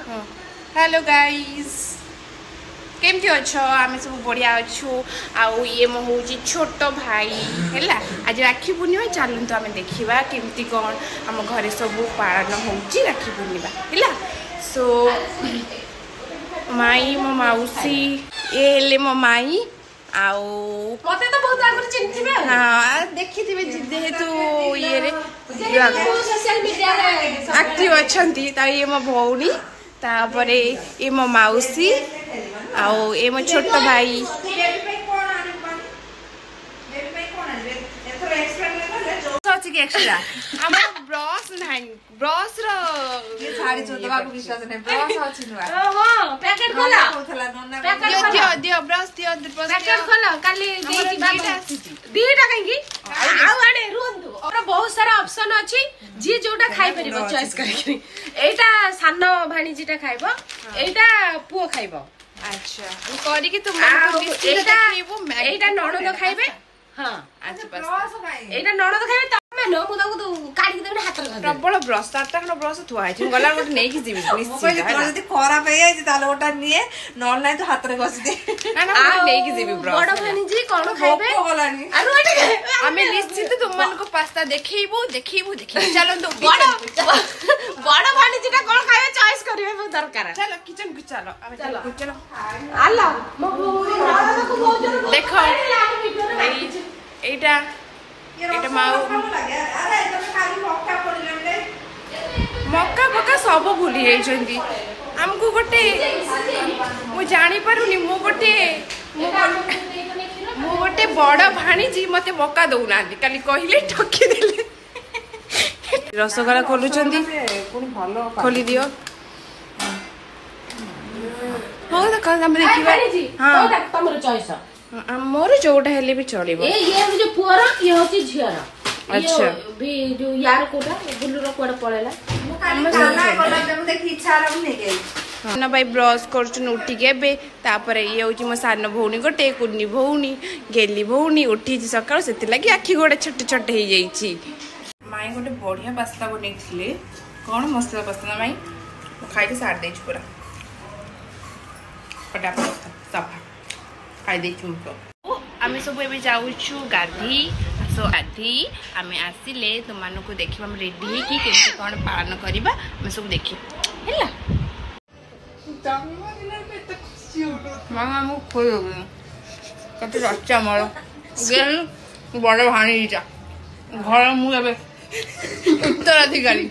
hello guys केमती अच्छ आम सब बढ़िया अच्छु आउ ये मो हूँ छोट भाई है आज राखी पूर्णिमा चलतु आम देखा केमती कौन आम घरे सब पालन हो राखी पूर्णिमा है सो माई मो मौसी ये मो माई आउ मते तो बहुत आगु चिन्थिबे हां देखिथिबे जेहेतु ये सोशल मीडिया रे एक्टिव अछंती ता ये मो भौणी तापरे ये मो मौसी आउ ये मो छोट भाई सच के एक्स्ट्रा हमर ब्रश नाही ब्रश रो ये साड़ी चोदवा को विश्वास नै ब्रश अछि नुआ हां पैकेट खोला कोथला नन्ना दियो दियो ब्रश दियो पैकेट खोला काली दीटा कहीं आउ आने रुंदु और बहुत सारा ऑप्शन अछि जी जोटा खाइ परिबो चॉइस करके एटा सानो भाणीजीटा खाइबो एटा पुओ खाइबो अच्छा हम करी कि तुम एटा नणद खाइबे हां अच्छा बस एटा नणद खाइबे तमे न मु ताको काढी देबे हाथ रे प्रबल ब्रश तारटा खन ब्रश थुआ है गला गोटे नै कि जीवी मोबाइल तो जदी खराब हे जाय ताले ओटा निए नॉन लाइन तो हाथ रे घसी दे ना ना नै कि जीवी ब्रश बड़ भाणीजी कोन खाइबे गलानी आरो एटा हमें निश्चित तुम मन को पास्ता देखैबो चलो तो बड़ भाणीजीटा कोन खाइबे चॉइस करिवे दरकार चलो किचन को चलो आमे चलो चलो आला मो नणद को बहुत जरूर देखो एटा एटा माऊ अरे तमे खाली मक्का पड़िलन रे मक्का पक्का सब भूली जाइछंती हमको गोटे मु जानी पारुनी मु गोटे बड़ भाणीजी मते मक्का दउना काली कहिले ठकी देले रसगोला खोलुचंती कोनी भलो खोली दियो हो त कल हम देखिबा हां कोटा तमरो चॉइस मोर जोटा हेले भी चलिबो ये जो पुअर ये होची झियर अच्छा भी जो यार कोटा बुल्लुर कोड पळेला हम खाना कोला जम देखि इच्छा रम नै गई ना भाई ब्रश करछन उठी गेबे तापर ये होची मो सान भौणी गोटे कुन्नी भौणी गेली भौणी उठी सकाळ सेति लागि आखी गोटे छोट छोट हे जाईची माई गोटे बढ़िया पास्ता बनेथिले कोन मसला पास्ता माई खाइ के साड देछ पूरा फटाफट सफा खाइ देछ मुको आमे सब एबे जाउछु गाधी सो गाधी आमे आसिले तुमानको देखिबा हम रेडी हे कि केमति कोन पालन करिबा हम सब देखि हैला मामा मु खोइ हो गयो कते रच्चा मर गेल बड़ भाणी जा घर मु एबे उत्तराधिकारी